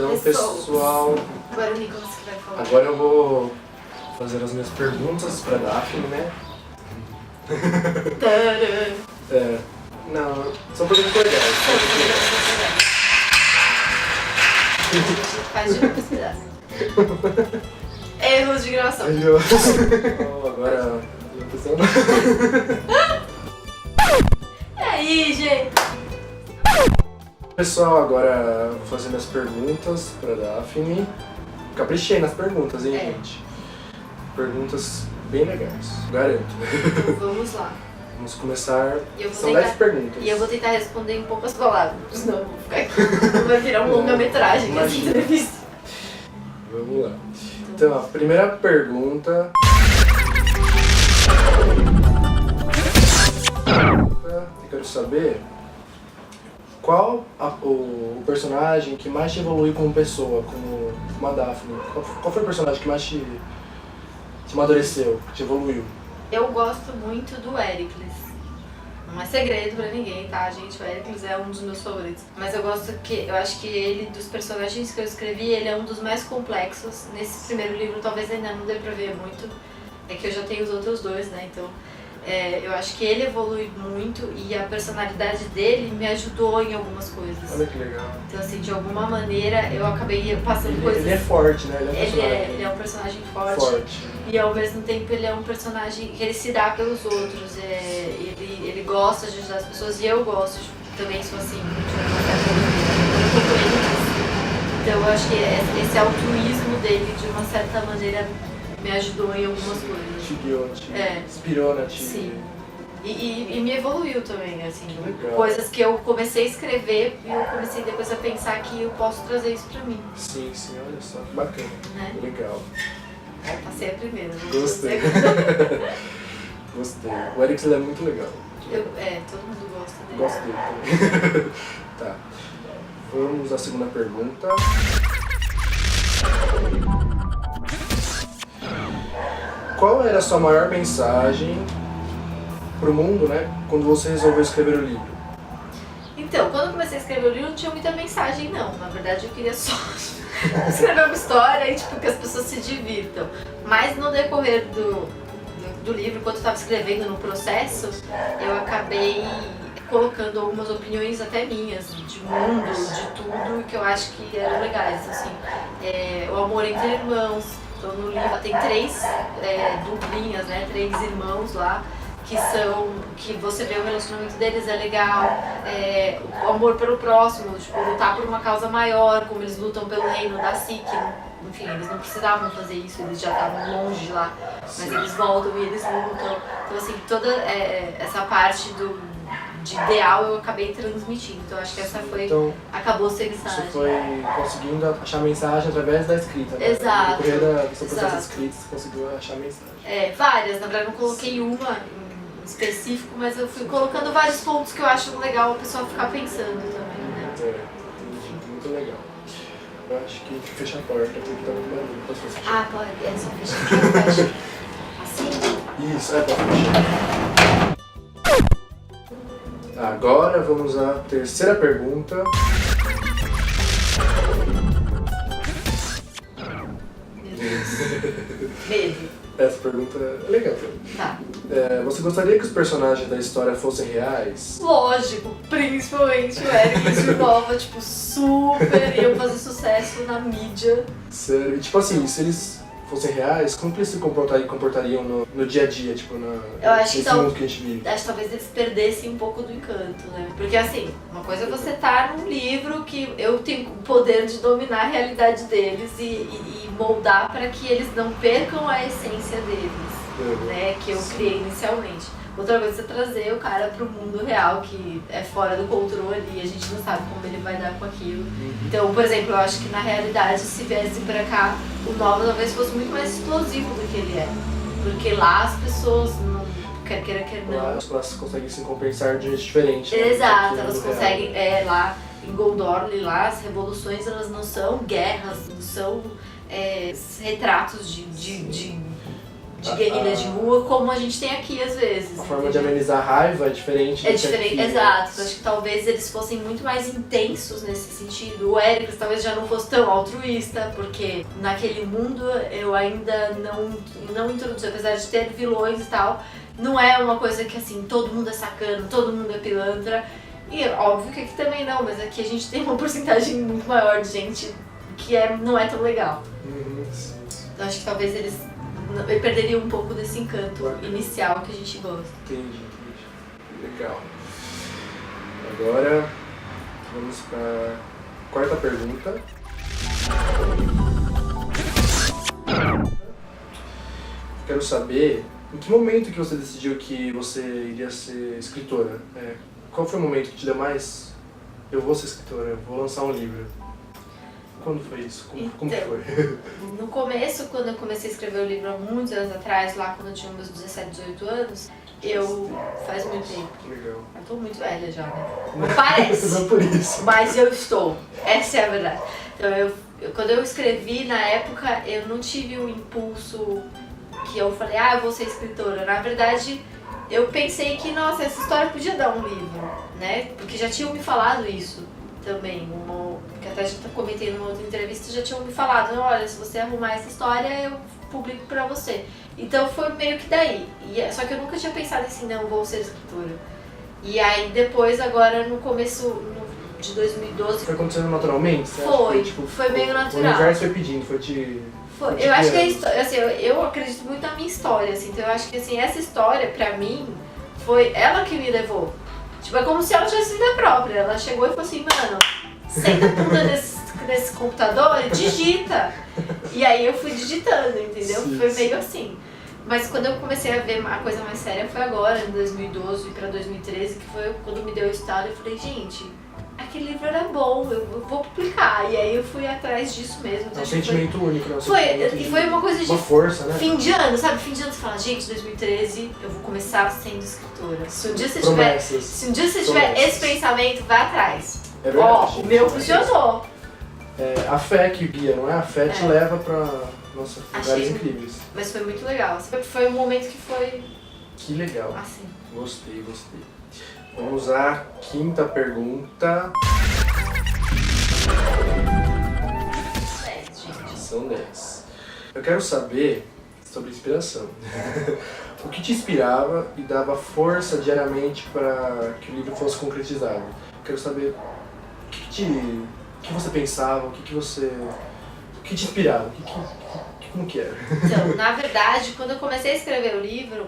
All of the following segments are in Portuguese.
Então, pessoal, Agora o Nicolas que vai falar. agora eu vou fazer as minhas perguntas pra Daphne, né? Tcharam! Não, são perguntas legais. Faz de novo esse pedaço. Erros de gravação. Então, agora, E aí, gente? pessoal, agora vou fazer minhas perguntas pra Daphne. Caprichei nas perguntas, hein, gente? Perguntas bem legais, garanto. Então vamos lá. Vamos começar. E eu vou São tentar- 10 perguntas. E eu vou tentar responder em poucas palavras, senão eu vou ficar aqui. Não vai virar uma longa-metragem essa Imagina. entrevista. Vamos lá. Então, a primeira pergunta. Eu quero saber qual o personagem que mais te evoluiu como pessoa, como a Daphne. Qual foi o personagem que mais te amadureceu, que te evoluiu? Eu gosto muito do Éricles. Não é segredo pra ninguém, tá, gente? O Éricles é um dos meus favoritos. Mas eu acho que ele, dos personagens que eu escrevi, ele é um dos mais complexos. Nesse primeiro livro, talvez ainda não dê pra ver muito. É que eu já tenho os outros dois, né? Então, eu acho que ele evolui muito e a personalidade dele me ajudou em algumas coisas. Olha que legal. Então, assim, de alguma maneira, eu acabei passando coisas... Ele é forte, né? Ele é um personagem forte. E ao mesmo tempo ele é um personagem que ele se dá pelos outros, ele gosta de ajudar as pessoas e eu gosto, também sou assim, de uma certa maneira. Eu tô com ele nisso. Então eu acho que esse altruísmo dele, de uma certa maneira, me ajudou em algumas coisas. Te guiou, te inspirou, né? Sim. E me evoluiu também, assim, Legal. coisas que eu comecei a escrever e eu comecei depois a pensar que eu posso trazer isso pra mim, Sim, olha só, que bacana. né? Legal. Aí passei a primeira. Gostei. Gostei. O Erix ele é muito legal. Todo mundo gosta dele. Gosto dele também. Tá. Vamos à segunda pergunta. Qual era a sua maior mensagem pro mundo, né? Quando você resolveu escrever o livro? Então, quando eu comecei a escrever o livro, não tinha muita mensagem, não. Na verdade, eu queria só escrever uma história e, tipo, que as pessoas se divirtam. Mas no decorrer do livro, enquanto eu estava escrevendo no processo, eu acabei colocando algumas opiniões até minhas, de mundo, de tudo, que eu acho que eram legais, assim. O amor entre irmãos. Então, no livro tem 3 duplinhas, né? 3 irmãos lá. Que você vê o relacionamento deles é legal, o amor pelo próximo, tipo, lutar por uma causa maior, como eles lutam pelo reino da Sikh, enfim, eles não precisavam fazer isso, eles já estavam longe de lá, mas eles voltam e eles lutam. Então, assim, toda essa parte de ideal eu acabei transmitindo, então acho que essa foi, Então, acabou sendo você mensagem. foi conseguindo achar mensagem através da escrita, né? Exato, No decorrer do seu processo exato. de escrita, você conseguiu achar mensagem. Várias, na verdade não coloquei uma em específico, mas eu fui colocando vários pontos que eu acho legal a pessoa ficar pensando também, né? Muito legal. Eu acho que fecha a porta, porque tá muito barulho. Posso fechar? Ah, pode, só fechar. Assim? Isso, pode fechar. Agora vamos à terceira pergunta. Meu Deus. Medo. Essa pergunta é legal. Tá. Você gostaria que os personagens da história fossem reais? Lógico, principalmente o Eric de Nova, tipo, super iam fazer sucesso na mídia. Sério? E, tipo assim, se eles fossem reais, como que eles se comportariam no dia a dia, tipo, Eu acho nesse que mundo que a gente vive? Acho que talvez eles perdessem um pouco do encanto, né? Porque assim, uma coisa é você estar num livro que eu tenho o poder de dominar a realidade deles e moldar para que eles não percam a essência deles, né? Que eu criei inicialmente. Outra coisa é você trazer o cara pro mundo real, que é fora do controle e a gente não sabe como ele vai dar com aquilo. Então, por exemplo, eu acho que na realidade, se viesse pra cá, o Nova talvez fosse muito mais explosivo do que ele é. Porque lá as pessoas, não quer queira, quer não. Elas conseguem se compensar de um jeito diferente. Né? Exato, Do elas mundo real. conseguem, lá em Goldorle, lá as revoluções elas não são guerras, não são retratos de de guerrilha de rua, como a gente tem aqui às vezes. A forma de amenizar a raiva é diferente. É diferente, exato. Eu acho que talvez eles fossem muito mais intensos nesse sentido. O Éricles talvez já não fosse tão altruísta, porque naquele mundo eu ainda não introduzi, apesar de ter vilões e tal, não é uma coisa que assim, todo mundo é sacano, todo mundo é pilantra. E óbvio que aqui também não, mas aqui a gente tem uma porcentagem muito maior de gente que não é tão legal. Então acho que talvez eles perderiam um pouco desse encanto inicial que a gente gosta. Entendi. Legal. Agora vamos para a quarta pergunta. Quero saber em que momento que você decidiu que você iria ser escritora? Qual foi o momento que te deu mais? Eu vou ser escritora, eu vou lançar um livro. Quando foi isso? Como foi? No começo, quando eu comecei a escrever o livro há muitos anos atrás, lá quando eu tinha meus 17, 18 anos, faz muito tempo. Legal. Eu tô muito velha já, né? Não parece. Não por isso. Mas eu estou. Essa é a verdade. Então, quando eu escrevi, na época, eu não tive o impulso que eu falei, eu vou ser escritora. Na verdade, eu pensei que, nossa, essa história podia dar um livro, né? Porque já tinham me falado isso também. Que até já comentei numa outra entrevista, já tinham me falado, olha, se você arrumar essa história, eu publico pra você. Então foi meio que daí. Só que eu nunca tinha pensado assim, não, vou ser escritora. E aí depois, agora no começo de 2012... Foi acontecendo naturalmente? Foi meio natural. O universo foi pedindo, foi te... Eu acho que assim, eu acredito muito na minha história, assim, então eu acho que assim, essa história, pra mim, foi ela que me levou. Tipo, é como se ela tivesse vida própria. Ela chegou e falou assim, mano, senta a bunda nesse computador e digita. E aí eu fui digitando, entendeu? Sim, foi meio assim. Mas quando eu comecei a ver a coisa mais séria foi agora, em 2012 pra 2013, que foi quando me deu o estalo e eu falei, gente, aquele livro era bom, eu vou publicar. E aí eu fui atrás disso mesmo. É um sentimento único, né? E foi uma coisa de uma força, né? Fim de ano, sabe? Fim de ano você fala, gente, 2013 eu vou começar sendo escritora. Se um dia você tiver esse pensamento, vai atrás. É verdade. O meu funcionou. A fé que guia, não é? A fé te leva pra lugares incríveis. Mas foi muito legal. Foi um momento que foi... Que legal. Assim. Gostei. Vamos à quinta pergunta. 10, gente. São 10. Eu quero saber sobre inspiração. O que te inspirava e dava força diariamente para que o livro fosse concretizado? Eu quero saber o que você pensava, o que te inspirava, como que era? Então, na verdade, quando eu comecei a escrever o livro,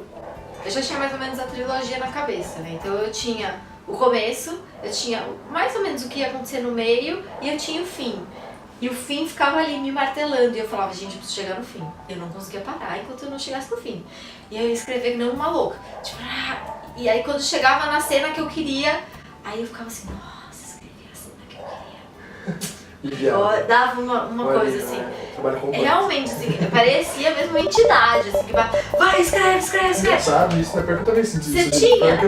eu já tinha mais ou menos a trilogia na cabeça, né? Então eu tinha o começo, eu tinha mais ou menos o que ia acontecer no meio e eu tinha o fim. E o fim ficava ali me martelando e eu falava, gente, eu preciso chegar no fim. Eu não conseguia parar enquanto eu não chegasse no fim. E eu ia escrever que nem uma louca. Tipo, e aí quando chegava na cena que eu queria, aí eu ficava assim, nossa, escrevi a cena que eu queria. Eu dava uma coisa assim. Realmente, assim, parecia mesmo uma entidade, assim, que vai, escreve. Sabe, isso não é pergunta também senti isso. Você tinha?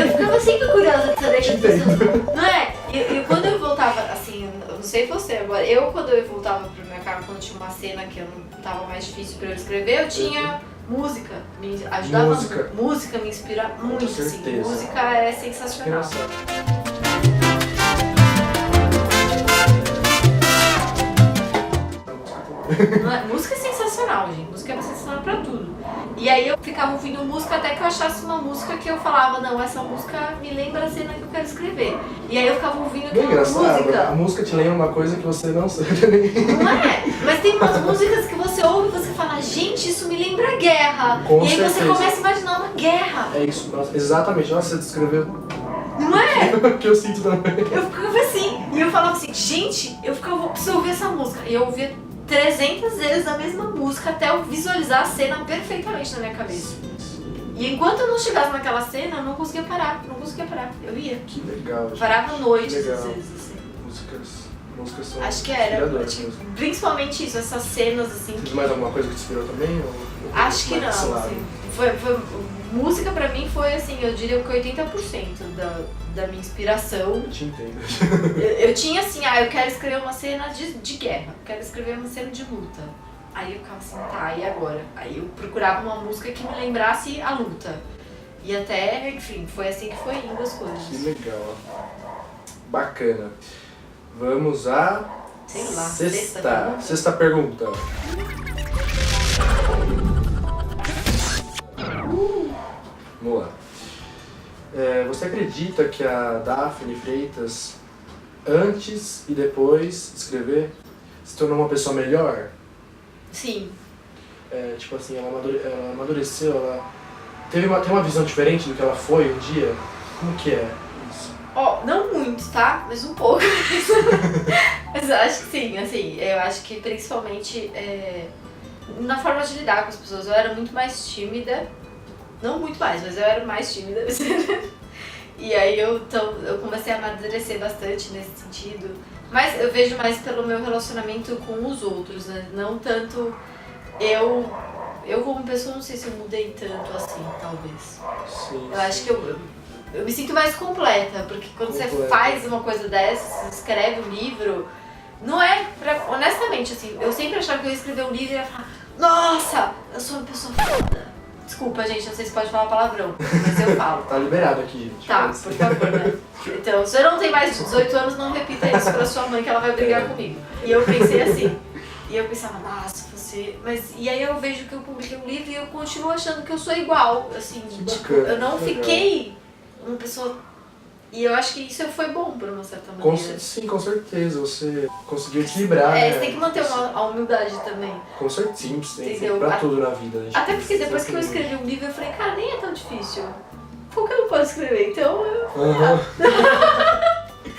Eu ficava sempre curiosa de saber que pessoas. Não é? E quando eu voltava, assim, eu não sei você agora, quando eu voltava pro meu carro, quando tinha uma cena que eu não tava mais difícil pra eu escrever, eu tinha música. Me ajudava. Música me inspira muito, assim. Música é sensacional. Música é sensacional, gente. Música é sensacional pra tudo. E aí eu ficava ouvindo música até que eu achasse uma música que eu falava, não, essa música me lembra a cena que eu quero escrever. E aí eu ficava ouvindo aquela música. A música te lembra uma coisa que você não sabe. Não é? Mas tem umas músicas que você ouve e você fala, gente, isso me lembra guerra. Com e aí certeza. você começa a imaginar uma guerra. É isso, nossa, exatamente. Nossa, você descreveu. Não é? O que eu sinto também. Eu ficava assim. E eu falava assim, gente, eu preciso ouvir essa música. E eu ouvia 300 vezes a mesma música até eu visualizar a cena perfeitamente na minha cabeça. E enquanto eu não chegasse naquela cena, eu não conseguia parar. Eu ia. Que legal. Eu parava à noite, às legal. vezes, assim. Músicas são acho que era, inspiradoras. principalmente isso, essas cenas, assim. Teve mais alguma coisa que te inspirou também? Acho que não, assim. Música pra mim foi, assim, eu diria que 80% da minha inspiração. Eu te entendo. Eu tinha assim, eu quero escrever uma cena de guerra, quero escrever uma cena de luta. Aí eu ficava assim, tá, e agora? Aí eu procurava uma música que me lembrasse a luta. E até, enfim, foi assim que foi indo as coisas. Que legal. Bacana. Vamos à Sei lá, sexta pergunta. Vamos lá. Você acredita que a Daphne Freitas, antes e depois de escrever, se tornou uma pessoa melhor? Sim. Tipo assim, ela amadureceu, ela tem uma visão diferente do que ela foi um dia? Como que é isso? Não muito, tá? Mas um pouco. Mas eu acho que sim, assim, eu acho que principalmente na forma de lidar com as pessoas. Eu era muito mais tímida, não muito mais, mas eu era mais tímida. E aí eu comecei a amadurecer bastante nesse sentido. Mas eu vejo mais pelo meu relacionamento com os outros, né? Não tanto eu como pessoa, não sei se eu mudei tanto assim, talvez. Sim, eu acho que eu me sinto mais completa, porque quando você faz uma coisa dessa, você escreve um livro, não é pra... Honestamente, assim, eu sempre achava que eu ia escrever um livro e ia falar, nossa, eu sou uma pessoa foda. Desculpa, gente, não sei se pode falar palavrão, mas eu falo. Tá liberado aqui, gente. Tá, por favor, né? Então, se você não tem mais de 18 anos, não repita isso pra sua mãe que ela vai brigar comigo. E eu pensei assim. E eu pensava, nossa, você... Mas, e aí eu vejo que eu publiquei um livro e eu continuo achando que eu sou igual, assim. Tipo, eu não fiquei uma pessoa... E eu acho que isso foi bom, por uma certa maneira. Sim, com certeza. Você conseguiu equilibrar, né? Você tem que manter a humildade também. Com certeza, sim, entendeu? Pra tudo na vida. Gente. Até porque depois que eu escrevi um livro, eu falei, cara, nem é tão difícil. Qualquer um pode escrever, então eu...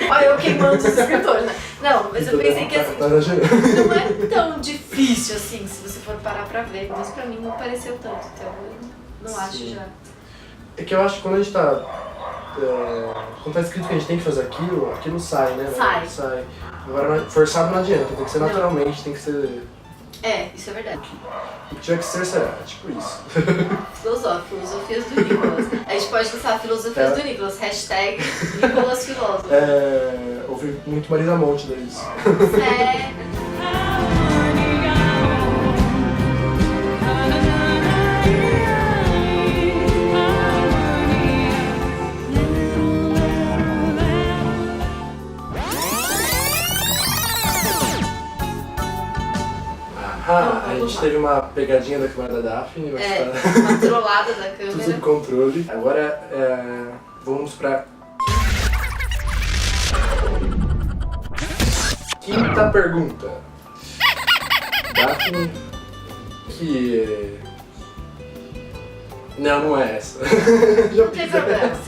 Olha, eu queimando os escritores, né? Não, mas eu pensei que assim, não é tão difícil assim, se você for parar pra ver. Mas pra mim não pareceu tanto, então eu não acho já. É que eu acho que quando a gente tá... quando tá escrito que a gente tem que fazer aquilo sai, né? Sai. Agora, forçado não adianta, tem que ser naturalmente, tem que ser... Isso é verdade. O que tiver que ser, será. Tipo isso. Filosofias do Nicolas. A gente pode lançar filosofias do Nicolas. Hashtag Nicolas Filósofo. Ouvi muito Marisa Monte daí. A gente teve uma pegadinha da câmera da Daphne, mas uma trollada da câmera. Tudo sob controle. Agora vamos pra quinta pergunta. Daphne, que... Não é essa. Não tem problema.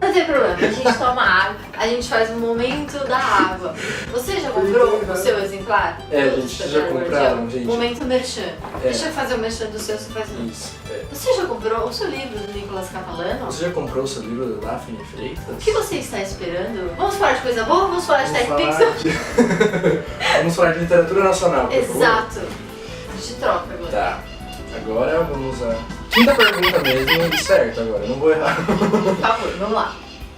Não tem problema, a gente toma água, a gente faz um momento da água. Você já comprou o seu exemplar? Gente, já compraram, gente. Momento merchan. Deixa eu fazer o merchan do seu, você faz o meu. Isso, Você já comprou o seu livro do Nicolas Catalano? Você já comprou o seu livro da Daphne Freitas? O que você está esperando? Vamos falar de coisa boa? Vamos falar de Tech Pixel? Vamos falar de literatura nacional, por favor. Exato. A gente troca agora. Tá. Agora vamos à quinta pergunta mesmo, certo agora, não vou errar. Por favor, vamos lá.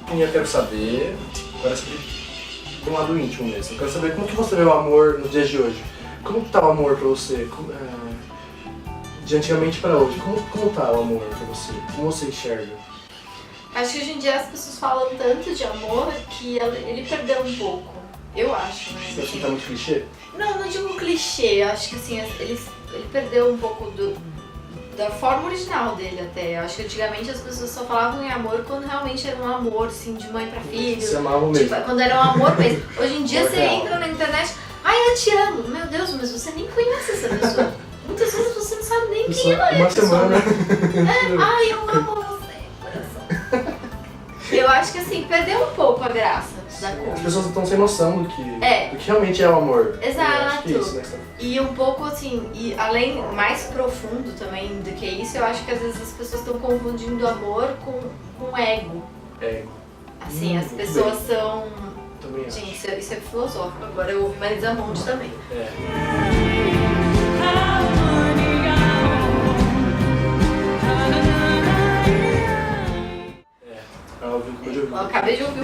Eu quero saber, agora de um lado íntimo mesmo, eu quero saber como que você vê o amor nos dias de hoje. Como que tá o amor pra você? De antigamente pra hoje, como tá o amor pra você? Como você enxerga? Acho que hoje em dia as pessoas falam tanto de amor que ele perdeu um pouco. Eu acho, né? Você acha que tá muito clichê? Não digo clichê, acho que assim, ele perdeu um pouco da forma original dele até. Eu acho que antigamente as pessoas só falavam em amor quando realmente era um amor, assim, de mãe pra filho. Se amavam mesmo. Tipo, quando era um amor mesmo. Hoje em dia você entra na internet, eu te amo. Meu Deus, mas você nem conhece essa pessoa. Muitas vezes você não sabe nem quem ela é. Uma semana. Eu amo você, coração. Eu acho que assim, perdeu um pouco a graça da coisa. As pessoas estão sem noção do que realmente é o amor. Exato. Eu acho que é isso, né? E um pouco assim, e além, mais profundo também do que isso, eu acho que às vezes as pessoas estão confundindo amor com ego. Ego. Assim, as pessoas são... Também acho. Gente, isso é filosófico. Agora eu ouvi Marisa Monte também. Eu acabei de ouvir. Eu acabei de ouvir.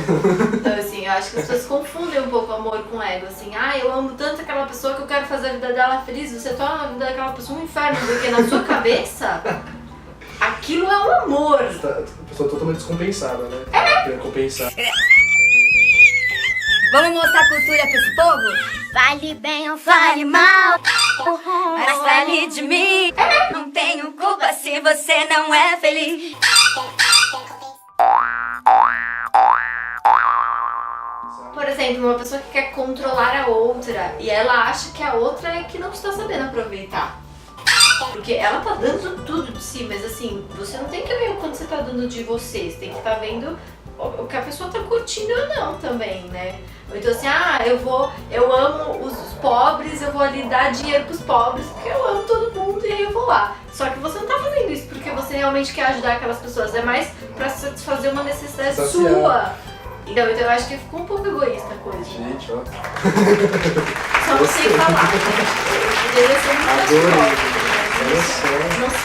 Então assim, eu acho que as pessoas confundem um pouco amor com ego, assim, eu amo tanto aquela pessoa que eu quero fazer a vida dela feliz, você torna a vida daquela pessoa um inferno, porque na sua cabeça, aquilo é um amor. A pessoa totalmente descompensada, né? Querendo compensar. Vamos mostrar cultura pra esse povo? Fale bem ou fale mal, mas fale de mim. Não tenho culpa se você não é feliz. Por exemplo, uma pessoa que quer controlar a outra e ela acha que a outra é que não está sabendo aproveitar. Porque ela tá dando tudo de si, mas assim, você não tem que ver o quanto você tá dando de você, você tem que estar vendo o que a pessoa tá curtindo ou não também, né? Ou então assim, eu amo os pobres, eu vou ali dar dinheiro pros pobres porque eu amo todo mundo e aí eu vou lá. Só que você não tá fazendo isso porque você realmente quer ajudar aquelas pessoas, é mais pra satisfazer uma necessidade sua. Então eu acho que ficou um pouco egoísta a coisa. Gente, ó. Só não sei falar. Eu poderia ser muito Adorei.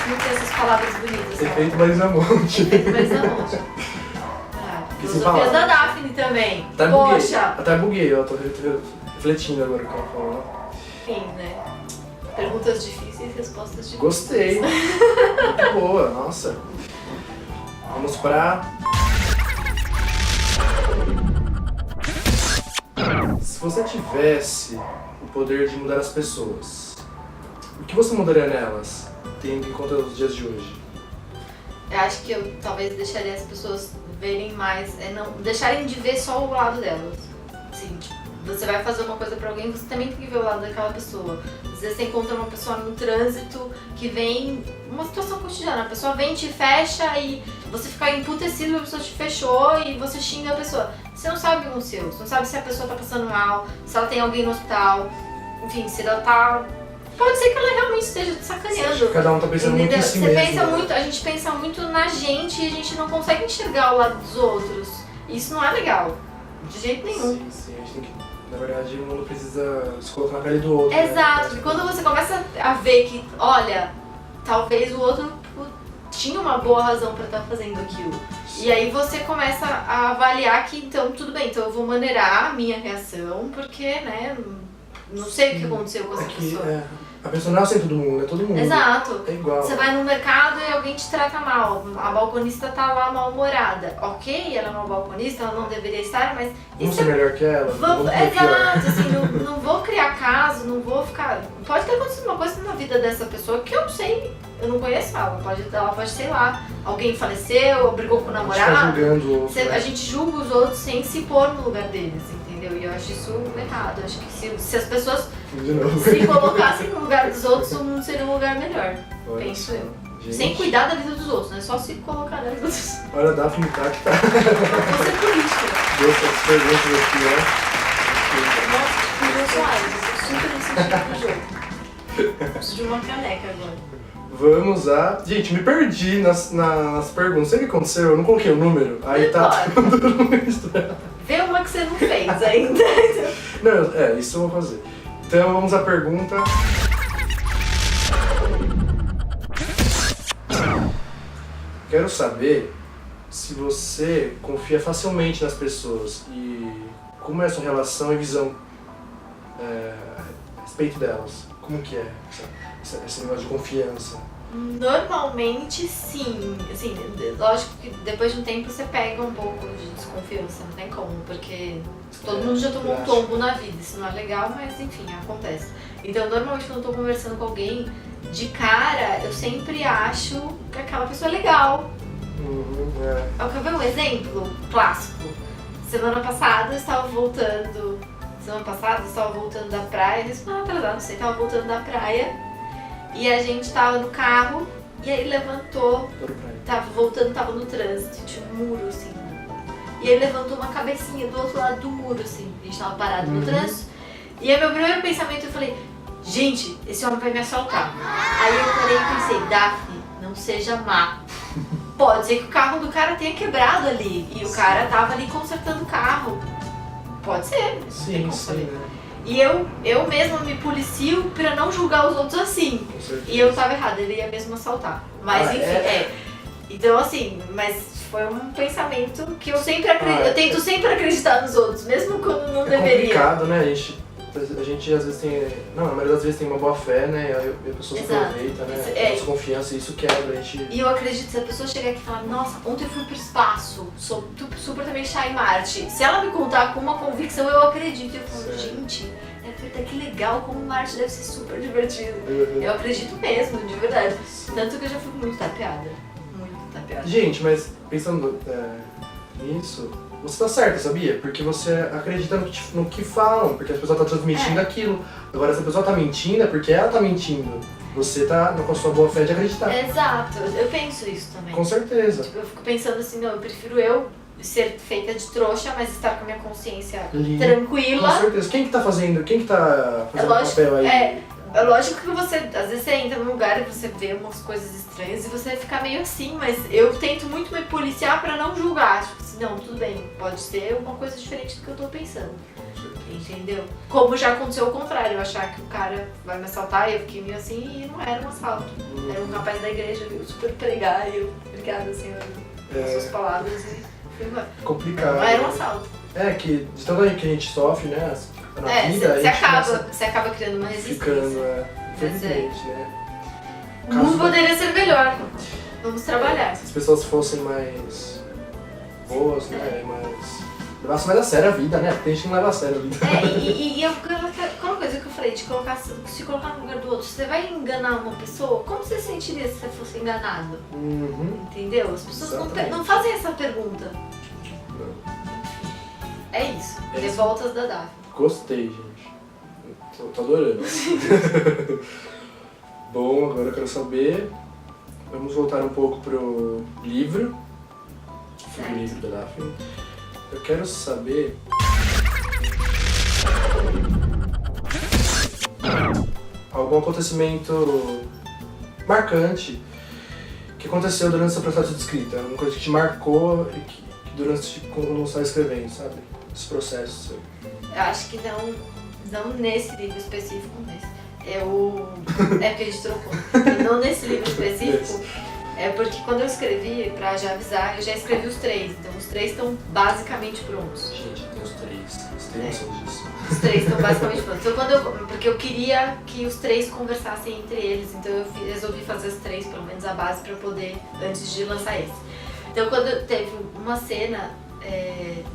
Não tem essas palavras bonitas. Efeito Marisa Monte. Efeito Marisa Monte. Filosofias da Daphne também. Poxa! Até buguei, ó. Tô refletindo agora o que ela falou. Enfim, né? Perguntas difíceis, respostas difíceis. Gostei. Muito boa, nossa. Vamos pra... Se você tivesse o poder de mudar as pessoas, o que você mudaria nelas, tendo em conta os dias de hoje? Eu acho que eu talvez deixaria as pessoas verem mais, não deixarem de ver só o lado delas. Assim, tipo, você vai fazer uma coisa pra alguém, você também tem que ver o lado daquela pessoa. Às vezes você encontra uma pessoa no trânsito que vem, uma situação cotidiana, a pessoa vem, te fecha e você fica emputecido, a pessoa te fechou e você xinga a pessoa. Você não sabe o seu, você não sabe se a pessoa tá passando mal, se ela tem alguém no hospital, enfim, se ela tá... Pode ser que ela realmente esteja te sacaneando. Cada um tá pensando muito em si mesmo. Pensa muito, a gente pensa muito na gente e a gente não consegue enxergar o lado dos outros. Isso não é legal, de jeito nenhum. Sim, a gente tem que, na verdade, o mundo precisa se colocar na pele do outro. Exato, né? e quando você começa a ver que, olha, talvez o outro tinha uma boa razão pra estar fazendo aquilo. E aí você começa a avaliar que, então, tudo bem, então eu vou maneirar a minha reação, porque, né, não sei o que aconteceu com essa pessoa. A pessoa não é assim todo mundo, é todo mundo. Exato. É igual. Você vai no mercado e alguém te trata mal, a balconista tá lá mal-humorada. Ok, ela é uma balconista, ela não deveria estar, mas... Vamos ser melhor que ela? Exato, assim, não vou criar caso, não vou ficar... Pode ter acontecido uma coisa na vida dessa pessoa que eu não sei, eu não conheço ela. Ela pode, sei lá, alguém faleceu, brigou com o namorado. A gente tá julgando o outro, a gente julga os outros sem se pôr no lugar deles, entendeu? E eu acho isso errado. Eu acho que se as pessoas se colocassem no lugar dos outros, o mundo seria um lugar melhor. Olha penso só, eu. gente. Sem cuidar da vida dos outros, né? Só se colocar na vida dos outros. Olha, a Daphne tá que tá. Você é política. Gosto das perguntas aqui, ó. Nossa, tipo, eu sou Ares, eu sou super incentivo pro jogo. Preciso de uma caneca agora. Vamos a... Gente, me perdi nas perguntas. Sabe o que aconteceu? Eu não coloquei o número. Aí tá tudo misturado. Vê uma que você não fez ainda. Não, isso eu vou fazer. Então vamos à pergunta. Quero saber se você confia facilmente nas pessoas e como é a sua relação e visão a respeito delas. Como que é esse negócio de confiança? Normalmente sim, assim, lógico que depois de um tempo você pega um pouco de desconfiança, não tem como, porque todo mundo já tomou um tombo na vida, isso não é legal, mas enfim, acontece. Então normalmente quando eu tô conversando com alguém, de cara, eu sempre acho que aquela pessoa é legal. Eu quero ver um exemplo clássico. Semana passada eu estava voltando da praia, semana atrasada, não sei, estava voltando da praia. E a gente tava no carro, e aí levantou, tava voltando, tava no trânsito, tinha um muro assim. E aí levantou uma cabecinha do outro lado do muro, assim, a gente tava parado no trânsito. E aí meu primeiro pensamento, eu falei, gente, esse homem vai me assaltar. Aí eu parei e pensei, Daphne, não seja má. Pode ser que o carro do cara tenha quebrado ali, e o cara tava ali consertando o carro. Pode ser, sim, né? E eu mesma me policio pra não julgar os outros assim. E eu tava errada, ele ia mesmo assaltar. Mas enfim, Então assim, mas foi um pensamento que eu sempre acredito. Eu tento sempre acreditar nos outros, mesmo quando não deveria. É complicado, né? A gente às vezes tem. Não, na maioria das vezes tem uma boa fé, né? E aí a pessoa se aproveita, né? A nossa confiança, isso quebra, a gente. E eu acredito, se a pessoa chegar aqui e falar, nossa, ontem eu fui pro espaço, sou super também chá em Marte. Se ela me contar com uma convicção, eu acredito. E eu falo, gente, que legal, como Marte deve ser super divertido. Eu acredito mesmo, de verdade. Tanto que eu já fui muito tapeada. Muito tapeada. Gente, mas pensando nisso. Você tá certa, sabia? Porque você acredita no que falam, porque as pessoas estão transmitindo aquilo. Agora, se a pessoa tá mentindo, é porque ela tá mentindo. Você tá com a sua boa fé de acreditar. Exato, eu penso isso também. Com certeza. Tipo, eu fico pensando assim, não, eu prefiro eu ser feita de trouxa, mas estar com a minha consciência Linda. Tranquila. Com certeza. Quem que tá fazendo papel aí? É lógico que você, às vezes você entra num lugar e você vê umas coisas estranhas e você fica meio assim, mas eu tento muito me policiar pra não julgar. Tipo assim, não, tudo bem, pode ser uma coisa diferente do que eu tô pensando. Entendeu? Como já aconteceu ao contrário, eu achar que o cara vai me assaltar e eu fiquei meio assim e não era um assalto. Era um rapaz da igreja, veio super pregar e eu, obrigada, Senhor, pelas suas palavras e fui embora. Complicado. Não era um assalto. É que de tanto que a gente sofre, né? Na vida, você acaba criando uma resistência. Ficando, infelizmente, né? O mundo poderia ser melhor. Vamos trabalhar. Se as pessoas fossem mais boas, né? Levasse mais a sério a vida, né? Porque a gente não leva a sério a vida. Qual coisa que eu falei, de se colocar no lugar do outro, você vai enganar uma pessoa, como você sentiria se você fosse enganado? Entendeu? As pessoas não fazem essa pergunta. Não. É isso. Revoltas da Daphne. Gostei, gente. Tô adorando. Bom, agora eu quero saber. Vamos voltar um pouco pro livro. O livro da Daphne. Eu quero saber. Algum acontecimento marcante que aconteceu durante o seu processo de escrita. Alguma coisa que te marcou e que durante quando você está escrevendo, sabe? Esse processo seu. Eu acho que não nesse livro específico, mas é porque a gente trocou. Não nesse livro específico, é porque quando eu escrevi, pra já avisar, eu já escrevi os 3, então os 3 estão basicamente prontos. Gente, tem os 3. Tem noção disso. Os 3 estão basicamente prontos. Então, porque eu queria que os 3 conversassem entre eles, então eu resolvi fazer as 3, pelo menos a base, pra poder, antes de lançar esse. Então quando teve uma cena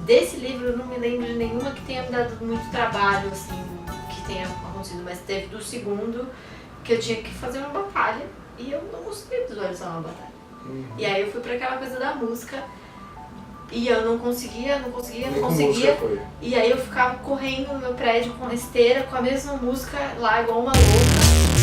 desse livro, eu não me lembro de nenhuma que tenha me dado muito trabalho, assim, que tenha acontecido, mas teve do segundo, que eu tinha que fazer uma batalha, e eu não consegui visualizar uma batalha. E aí eu fui pra aquela coisa da música, e eu não conseguia. E aí eu ficava correndo no meu prédio com a esteira, com a mesma música lá, igual uma louca.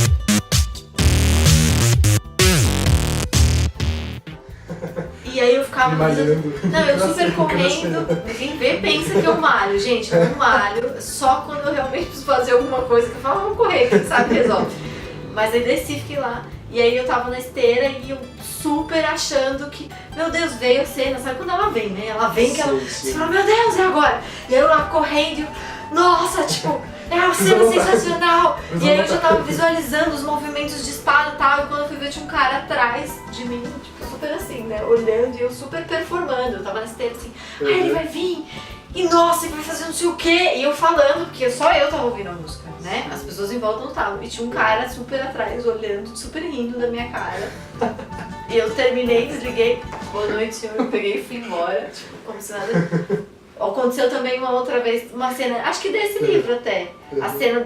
E aí eu ficava malhando. Não, eu super correndo. Quem vê pensa que eu malho. Gente, eu não malho. Só quando eu realmente preciso fazer alguma coisa que eu falo, vamos correr, quem sabe resolve. Mas aí desci, fiquei lá. E aí eu tava na esteira e eu super achando que, meu Deus, veio a cena. Sabe quando ela vem, né? Ela vem que ela... Você fala, meu Deus, e agora? E aí eu lá correndo e nossa, tipo... É uma cena sensacional! E aí eu já tava visualizando os movimentos de espada e tal, e quando eu fui ver tinha um cara atrás de mim, tipo, super assim, né, olhando e eu super performando, eu tava na esteira assim, ele vai vir, e nossa, ele vai fazer não sei o quê, e eu falando, porque só eu tava ouvindo a música, né, as pessoas em volta não estavam, e tinha um cara super atrás, olhando, super rindo da minha cara. E eu terminei, desliguei, boa noite senhor, eu peguei e fui embora, tipo, como se nada... Aconteceu também uma outra vez, uma cena, acho que desse livro até, a cena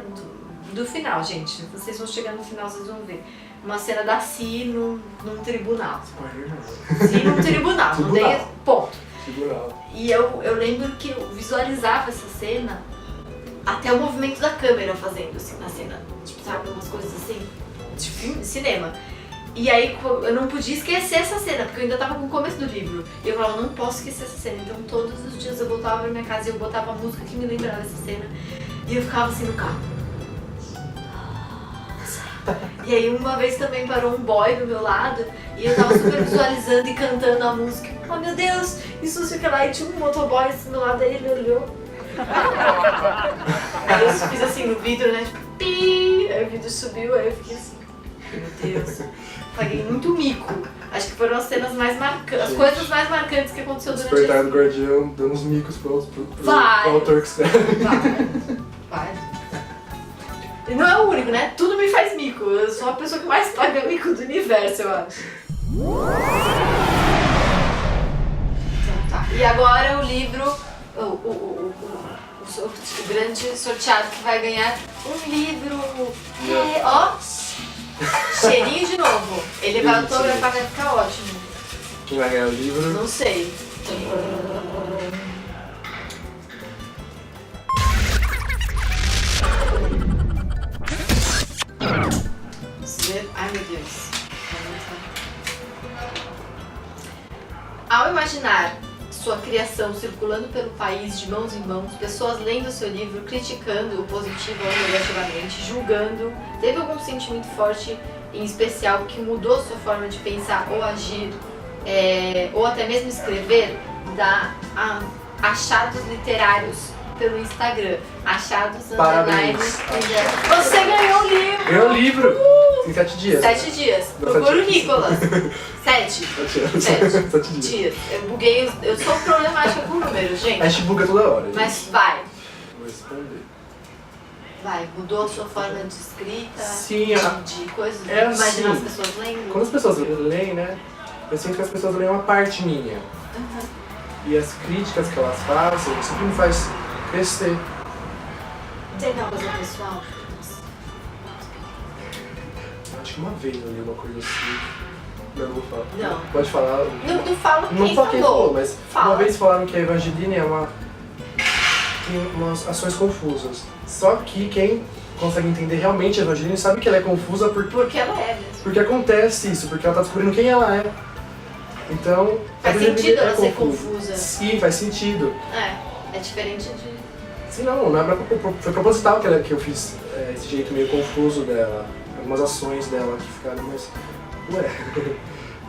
do final, gente. Vocês vão chegar no final, vocês vão ver. Uma cena da Si num tribunal. Si num tribunal, não tem ponto. E eu lembro que eu visualizava essa cena, até o movimento da câmera fazendo assim na cena. Tipo, sabe, umas coisas assim, de filme, cinema. E aí eu não podia esquecer essa cena, porque eu ainda tava com o começo do livro. E eu falava, não posso esquecer essa cena. Então todos os dias eu voltava pra minha casa e eu botava a música que me lembrava dessa cena. E eu ficava assim no carro. E aí uma vez também parou um boy do meu lado e eu tava super visualizando e cantando a música. Oh meu Deus, isso sei que lá. E tinha um motoboy assim do lado, aí ele olhou. Aí eu fiz assim no vidro, né, tipo, pi. Aí o vidro subiu, aí eu fiquei assim, meu Deus. Paguei muito mico Acho que foram as cenas mais marcantes, as Gente. coisas mais marcantes que aconteceu durante Despertar esse do Guardião dando uns micos pro Vai. autor que escreve. Vai. E não é o único, né? Tudo me faz mico. Eu sou a pessoa que mais paga mico do universo, eu acho. Então tá. E agora o livro, o grande sorteado que vai ganhar um livro. Ó, cheirinho de novo. Ele vai autografar, vai ficar ótimo. Quem vai ganhar o livro? Não sei. Vamos ver. Ai meu Deus. Ao imaginar sua criação circulando pelo país de mãos em mãos, pessoas lendo seu livro, criticando-o positivo ou negativamente, julgando, teve algum sentimento forte em especial que mudou sua forma de pensar ou agir, ou até mesmo escrever? Dá achados literários pelo Instagram. Achados Parabéns. Você ganhou o livro! Ganhou o livro! Em 7 dias. 7 dias. Não, Procura o 7 dias. Nicolas. 7. 7 dias. Dias. Eu buguei, eu sou problemática com números, gente. A gente buga toda hora, gente. Mas vai. Vou responder. Vai, mudou a sua forma de escrita, Sim, de coisas, é imaginar assim. as pessoas lendo. Quando as pessoas leem, né? Eu sinto que as pessoas leem uma parte minha. E as críticas que elas fazem sempre me faz crescer. Tem alguma coisa pessoal? Acho que uma vez eu li uma coisa assim. Não vou falar. Não. Pode falar. Não fala Não quem fala quem falou, mas Fala. uma vez falaram que a Evangeline tem umas ações confusas. Só que quem consegue entender realmente a Evangeline sabe que ela é confusa Porque ela é mesmo. porque acontece isso, porque ela tá descobrindo quem ela é. Então, a Faz Evangeline sentido ela é ser confusa. confusa. Sim, faz sentido. É diferente de... Sim, não é foi proposital que eu fiz esse jeito meio confuso dela. Algumas ações dela que ficaram mais... Ué,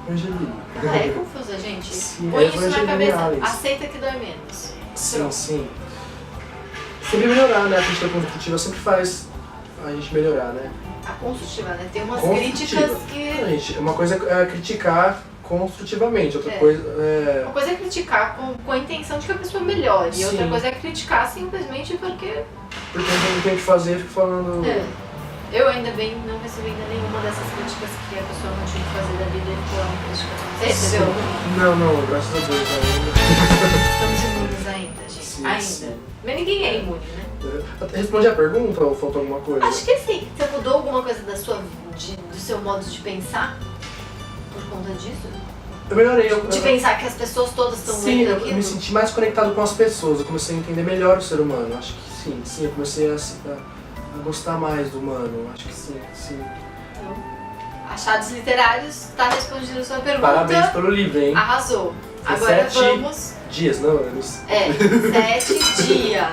Evangeline. É confusa, gente. Sim, Põe é isso na Evangeline cabeça. Alice. Aceita que dói menos. Sim, sim. Sempre melhorar, né? A crítica construtiva sempre faz a gente melhorar, né? A construtiva, né? Tem umas Construtiva. críticas que... Gente, uma coisa é criticar construtivamente, outra É. coisa é... Uma coisa é criticar com a intenção de que a pessoa melhore. E outra Sim. coisa é criticar simplesmente porque... Porque não tem o que fazer, fico falando... É. Eu ainda bem não recebi ainda nenhuma dessas críticas que a pessoa não tinha que fazer da vida e foi uma crítica. Você recebeu? Não, graças a Deus ainda. Estamos imunes ainda, gente. Sim, ainda. sim. Mas ninguém é imune, né? Responde a pergunta ou faltou alguma coisa? Acho que sim. Você mudou alguma coisa da sua, do seu modo de pensar por conta disso? Eu melhorei. De pensar que as pessoas todas estão Sim, lendo eu aquilo? me senti mais conectado com as pessoas, eu comecei a entender melhor o ser humano. Acho que sim, eu comecei a gostar mais do humano. Acho que sim. Então, achados literários, tá respondendo a sua pergunta. Parabéns pelo livro, hein? Arrasou. Foi Agora 7 vamos... dias, não? Anos. 7 dias.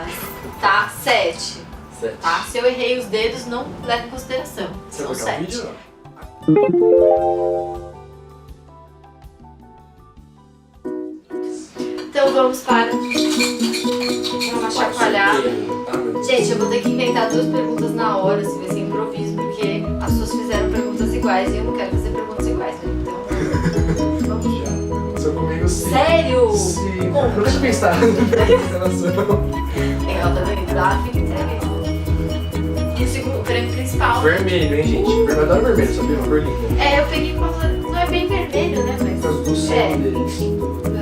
Tá? 7. 7. Tá? Se eu errei os dedos, não leva em consideração. Você São vai colocar o 7. vídeo? Então vamos para uma chacoalhada. Ah, meu Deus. Gente, eu vou ter que inventar 2 perguntas na hora, se vai ser improviso, porque as pessoas fizeram perguntas iguais e eu não quero fazer perguntas iguais, né? Então, vamos. Já. Aconteceu comigo sim. Sério? Sim. Bom, Não deixa eu pensar nessa relação. Tem nota do Daphne, sério. E o segundo, o prêmio principal. Vermelho, hein, gente? Eu adoro vermelho, sabia? Uma cor linda. É, eu peguei uma. Não é bem vermelho, né? Mas. Por causa do céu dele.